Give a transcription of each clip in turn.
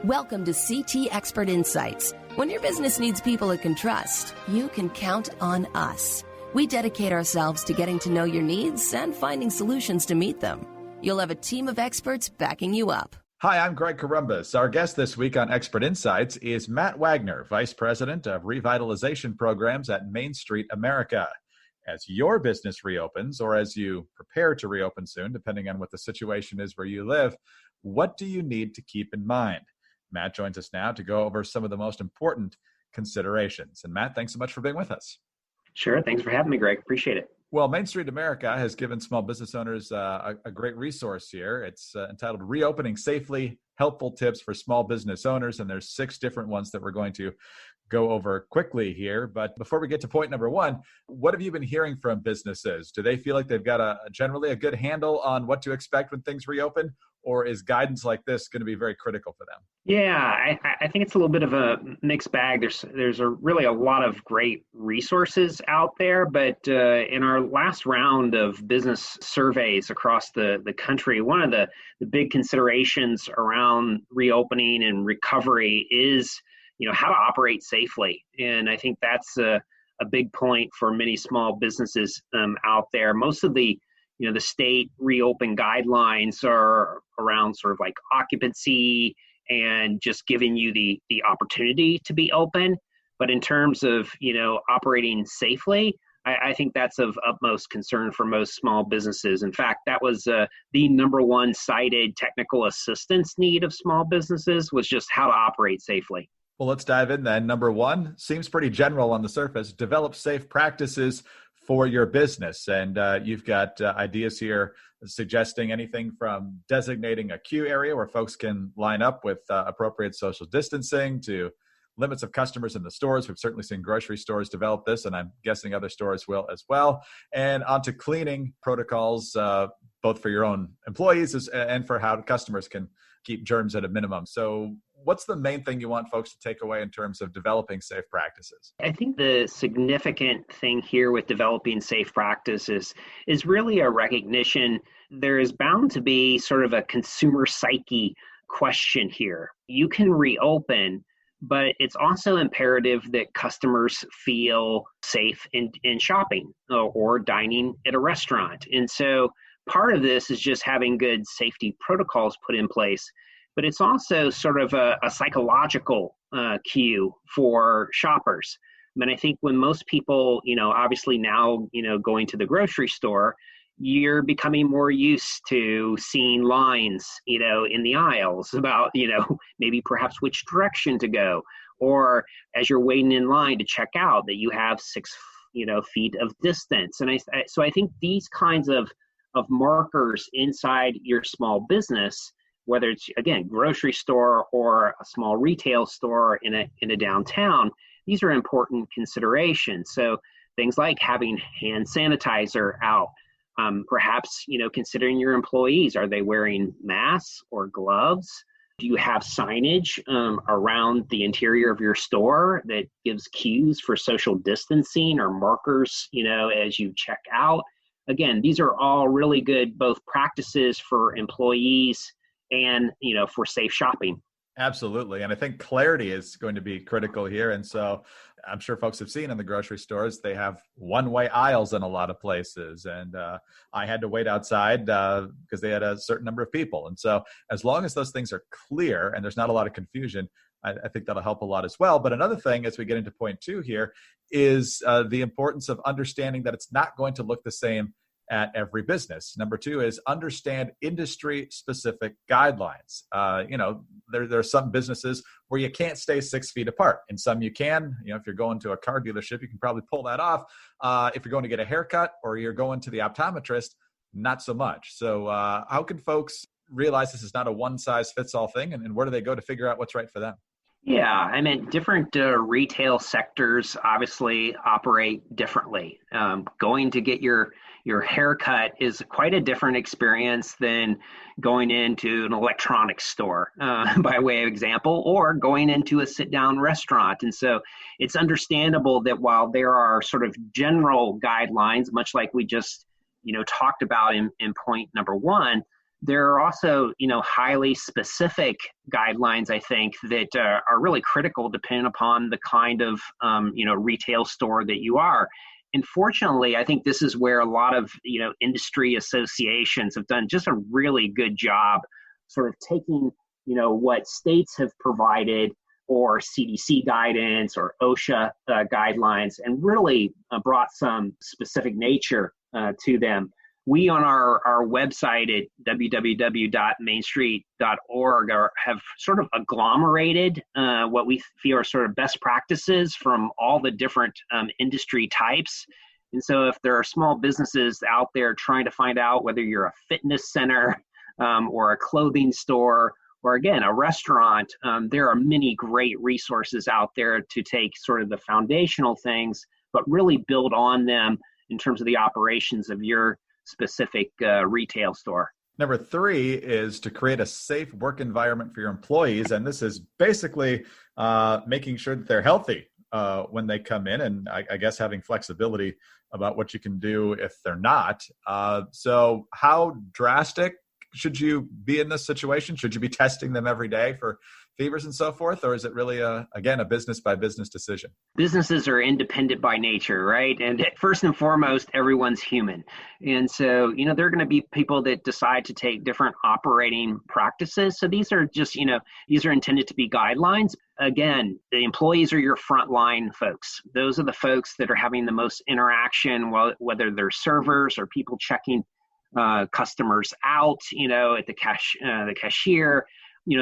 Welcome to CT Expert Insights. When your business needs people it can trust, you can count on us. We dedicate ourselves to getting to know your needs and finding solutions to meet them. You'll have a team of experts backing you up. Hi, I'm Greg Corombos. Our guest this week on Expert Insights is Matt Wagner, Vice President of Revitalization Programs at Main Street America. As your business reopens, or as you prepare to reopen soon, depending on what the situation is where you live, what do you need to keep in mind? Matt joins us now to go over some of the most important considerations. And Matt, thanks so much for being with us. Sure. Thanks for having me, Greg. Appreciate it. Well, Main Street America has given small business owners a great resource here. It's entitled Reopening Safely, Helpful Tips for Small Business Owners. And there's 6 different ones that we're going to go over quickly here. But before we get to point number 1, what have you been hearing from businesses? Do they feel like they've got generally a good handle on what to expect when things reopen? Or is guidance like this going to be very critical for them? Yeah, I think it's a little bit of a mixed bag. There's really a lot of great resources out there, but in our last round of business surveys across the country, one of the big considerations around reopening and recovery is, how to operate safely. And I think that's a big point for many small businesses out there. Most of the state reopen guidelines are around sort of like occupancy and just giving you the opportunity to be open. But in terms of, operating safely, I think that's of utmost concern for most small businesses. In fact, that was the number one cited technical assistance need of small businesses was just how to operate safely. Well, let's dive in then. Number 1 seems pretty general on the surface. Develop safe practices for your business. And you've got ideas here suggesting anything from designating a queue area where folks can line up with appropriate social distancing to limits of customers in the stores. We've certainly seen grocery stores develop this, and I'm guessing other stores will as well. And onto cleaning protocols, both for your own employees and for how customers can keep germs at a minimum. So what's the main thing you want folks to take away in terms of developing safe practices? I think the significant thing here with developing safe practices is really a recognition there is bound to be sort of a consumer psyche question here. You can reopen, but it's also imperative that customers feel safe in shopping or dining at a restaurant. And so part of this is just having good safety protocols put in place. But it's also sort of a psychological cue for shoppers. I think when most people, obviously now, going to the grocery store, you're becoming more used to seeing lines, in the aisles about, maybe perhaps which direction to go. Or as you're waiting in line to check out, that you have 6, feet of distance. And so I think these kinds of markers inside your small business, whether it's, again, grocery store or a small retail store in a downtown, these are important considerations. So things like having hand sanitizer out, perhaps, considering your employees, are they wearing masks or gloves? Do you have signage around the interior of your store that gives cues for social distancing or markers, as you check out? Again, these are all really good, both practices for employees and, for safe shopping. Absolutely. And I think clarity is going to be critical here. And so I'm sure folks have seen in the grocery stores, they have one-way aisles in a lot of places. And I had to wait outside because they had a certain number of people. And so as long as those things are clear and there's not a lot of confusion, I think that'll help a lot as well. But another thing, as we get into point 2 here, is the importance of understanding that it's not going to look the same at every business. Number 2 is understand industry-specific guidelines. There are some businesses where you can't stay 6 feet apart, and some you can. If you're going to a car dealership, you can probably pull that off. If you're going to get a haircut or you're going to the optometrist, not so much. So how can folks realize this is not a one-size-fits-all thing, and where do they go to figure out what's right for them? Yeah, different retail sectors obviously operate differently. Going to get your haircut is quite a different experience than going into an electronics store, by way of example, or going into a sit-down restaurant. And so it's understandable that while there are sort of general guidelines, much like we just talked about in point number 1, There are also, highly specific guidelines, I think, that are really critical depending upon the kind of, retail store that you are. And fortunately, I think this is where a lot of, industry associations have done just a really good job sort of taking, what states have provided or CDC guidance or OSHA guidelines and really brought some specific nature to them. We on our website at www.mainstreet.org have sort of agglomerated what we feel are sort of best practices from all the different industry types. And so if there are small businesses out there trying to find out whether you're a fitness center or a clothing store or, again, a restaurant, there are many great resources out there to take sort of the foundational things, but really build on them in terms of the operations of your specific retail store. Number 3 is to create a safe work environment for your employees. And this is basically making sure that they're healthy when they come in, and I guess having flexibility about what you can do if they're not. So how drastic should you be in this situation? Should you be testing them every day for fevers and so forth? Or is it really, again, a business by business decision? Businesses are independent by nature, right? And first and foremost, everyone's human. And so, there are going to be people that decide to take different operating practices. So these are just, these are intended to be guidelines. Again, the employees are your frontline folks. Those are the folks that are having the most interaction, whether they're servers or people checking customers out, at the cashier,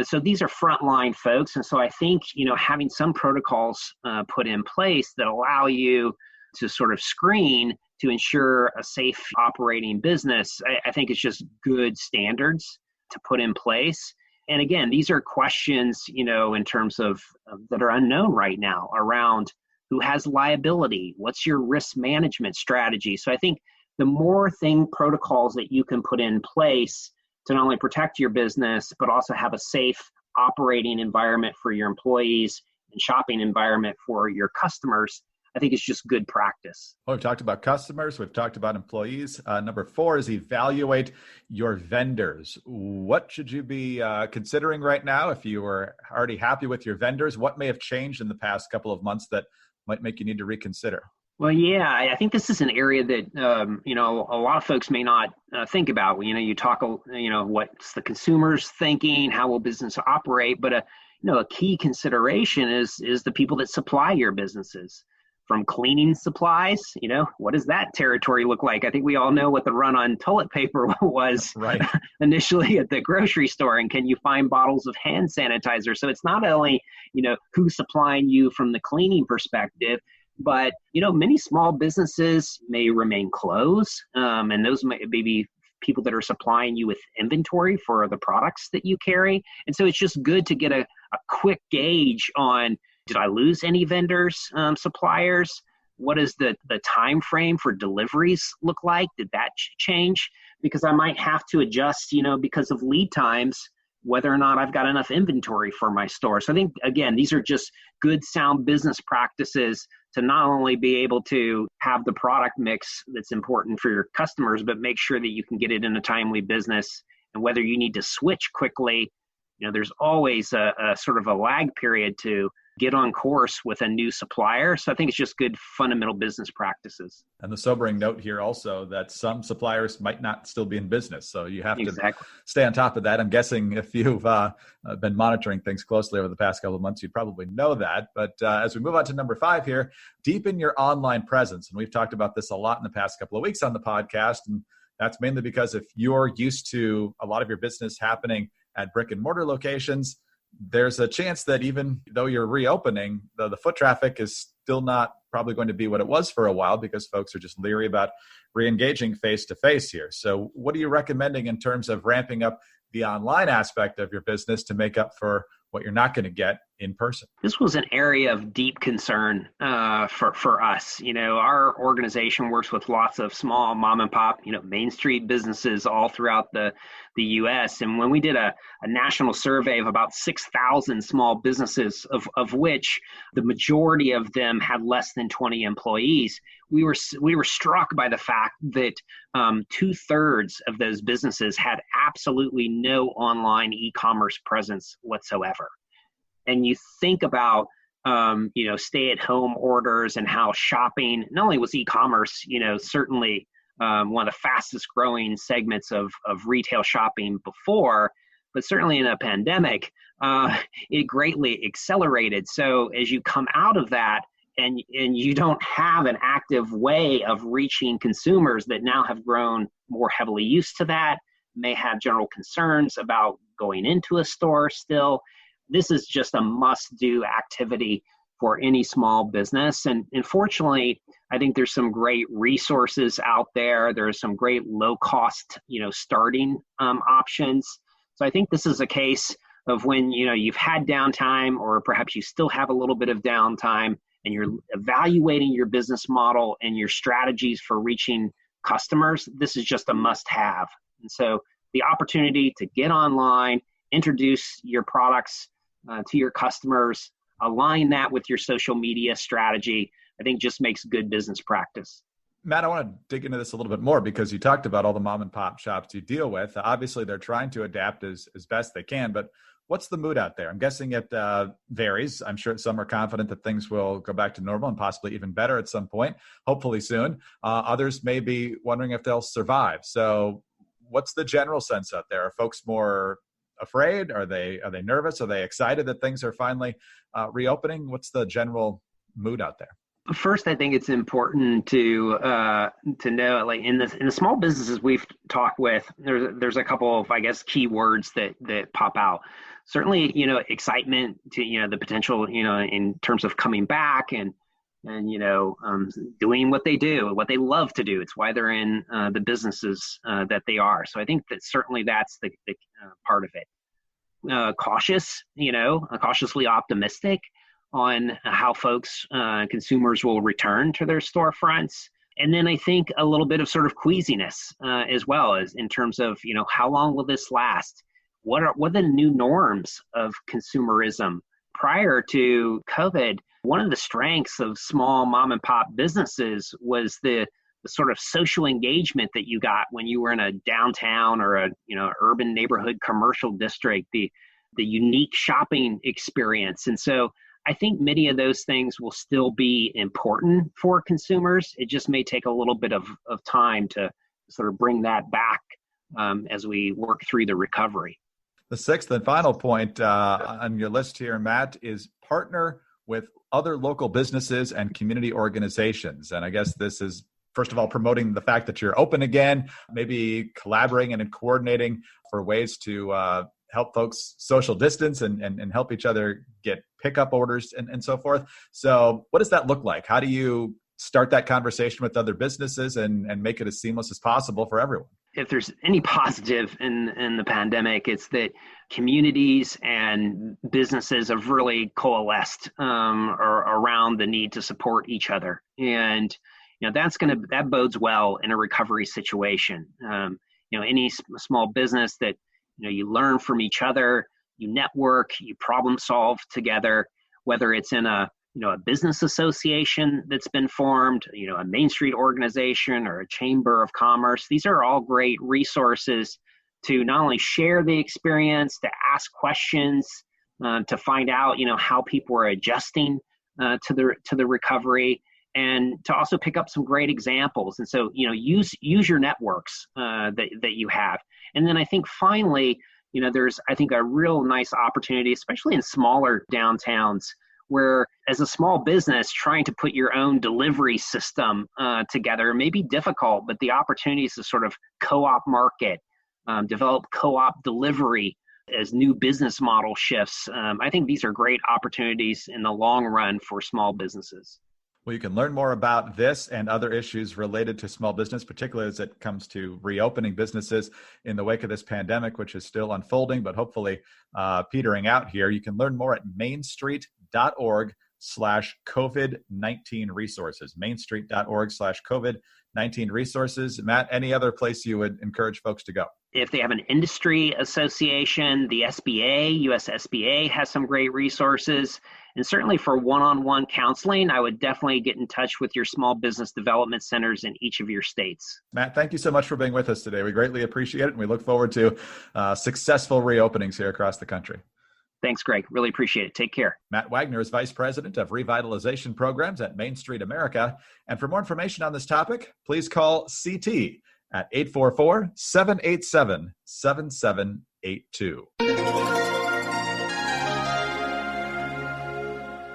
so these are frontline folks. And so I think, having some protocols put in place that allow you to sort of screen to ensure a safe operating business, I think it's just good standards to put in place. And again, these are questions, in terms of that are unknown right now around who has liability, what's your risk management strategy. So I think the more protocols that you can put in place to not only protect your business, but also have a safe operating environment for your employees and shopping environment for your customers, I think it's just good practice. Well, we've talked about customers. We've talked about employees. Number 4 is evaluate your vendors. What should you be considering right now? If you were already happy with your vendors, what may have changed in the past couple of months that might make you need to reconsider? Well, yeah, I think this is an area that, a lot of folks may not think about. You talk, what's the consumer's thinking, how will business operate? But, a key consideration is the people that supply your businesses. From cleaning supplies, what does that territory look like? I think we all know what the run on toilet paper was right. Initially at the grocery store. And can you find bottles of hand sanitizer? So it's not only, who's supplying you from the cleaning perspective, but, many small businesses may remain closed, and those may be people that are supplying you with inventory for the products that you carry. And so it's just good to get a quick gauge on, did I lose any vendors, suppliers? What does the time frame for deliveries look like? Did that change? Because I might have to adjust, because of lead times, whether or not I've got enough inventory for my store. So I think, again, these are just good, sound business practices to not only be able to have the product mix that's important for your customers, but make sure that you can get it in a timely business. And whether you need to switch quickly, there's always a sort of a lag period to get on course with a new supplier. So I think it's just good fundamental business practices. And the sobering note here also that some suppliers might not still be in business. So you have to stay on top of that. I'm guessing if you've been monitoring things closely over the past couple of months, you probably know that. But as we move on to number 5 here, deepen your online presence. And we've talked about this a lot in the past couple of weeks on the podcast. And that's mainly because if you're used to a lot of your business happening at brick and mortar locations, there's a chance that even though you're reopening, the foot traffic is still not probably going to be what it was for a while because folks are just leery about re-engaging face-to-face here. So what are you recommending in terms of ramping up the online aspect of your business to make up for what you're not going to get in person? This was an area of deep concern for us. Our organization works with lots of small mom and pop, Main Street businesses all throughout the U.S. And when we did a national survey of about 6,000 small businesses, of which the majority of them had less than 20 employees, we were struck by the fact that 2/3 of those businesses had absolutely no online e-commerce presence whatsoever. And you think about, stay-at-home orders and how shopping, not only was e-commerce, certainly one of the fastest growing segments of retail shopping before, but certainly in a pandemic, it greatly accelerated. So as you come out of that and you don't have an active way of reaching consumers that now have grown more heavily used to that, may have general concerns about going into a store still, this is just a must-do activity for any small business. And fortunately, I think there's some great resources out there. There's some great low-cost, starting options. So I think this is a case of when, you've had downtime, or perhaps you still have a little bit of downtime, and you're evaluating your business model and your strategies for reaching customers. This is just a must-have. And so the opportunity to get online, introduce your products to your customers, align that with your social media strategy, I think just makes good business practice. Matt, I want to dig into this a little bit more because you talked about all the mom and pop shops you deal with. Obviously, they're trying to adapt as best they can, but what's the mood out there? I'm guessing it varies. I'm sure some are confident that things will go back to normal and possibly even better at some point, hopefully soon. Others may be wondering if they'll survive. So what's the general sense out there? Are folks more afraid? Are they nervous? Are they excited that things are finally reopening? What's the general mood out there? First, I think it's important to know, like in the small businesses we've talked with, there's a couple of, I guess, key words that pop out. Certainly, excitement to the potential, in terms of coming back and doing what they do, what they love to do. It's why they're in the businesses that they are. So I think that certainly that's the part of it. Cautiously optimistic on how folks, consumers will return to their storefronts. And then I think a little bit of sort of queasiness as well, as in terms of, how long will this last? What are the new norms of consumerism? Prior to COVID, one of the strengths of small mom and pop businesses was the sort of social engagement that you got when you were in a downtown or a urban neighborhood commercial district, the unique shopping experience. And so I think many of those things will still be important for consumers. It just may take a little bit of time to sort of bring that back as we work through the recovery. The sixth and final point on your list here, Matt, is partner with other local businesses and community organizations. And I guess this is, first of all, promoting the fact that you're open again, maybe collaborating and coordinating for ways to help folks social distance and help each other get pickup orders and so forth. So what does that look like? How do you start that conversation with other businesses and make it as seamless as possible for everyone? If there's any positive in the pandemic, it's that communities and businesses have really coalesced around the need to support each other. And that bodes well in a recovery situation. Any small business that you learn from each other, you network, you problem solve together, whether it's in a business association that's been formed, a Main Street organization or a chamber of commerce. These are all great resources to not only share the experience, to ask questions, to find out, how people are adjusting to the recovery, and to also pick up some great examples. And so, use your networks that you have. And then I think finally, there's, I think, a real nice opportunity, especially in smaller downtowns, where as a small business, trying to put your own delivery system together may be difficult, but the opportunities to sort of co-op market, develop co-op delivery as new business model shifts, I think these are great opportunities in the long run for small businesses. Well, you can learn more about this and other issues related to small business, particularly as it comes to reopening businesses in the wake of this pandemic, which is still unfolding, but hopefully petering out here. You can learn more at mainstreet.org/COVID-19 resources, mainstreet.org/COVID-19 resources. Matt, any other place you would encourage folks to go? If they have an industry association, the SBA, US SBA has some great resources. And certainly for one-on-one counseling, I would definitely get in touch with your small business development centers in each of your states. Matt, thank you so much for being with us today. We greatly appreciate it, and we look forward to successful reopenings here across the country. Thanks, Greg. Really appreciate it. Take care. Matt Wagner is Vice President of Revitalization Programs at Main Street America. And for more information on this topic, please call CT at 844-787-7782.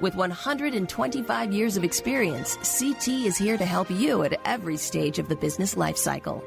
With 125 years of experience, CT is here to help you at every stage of the business life cycle.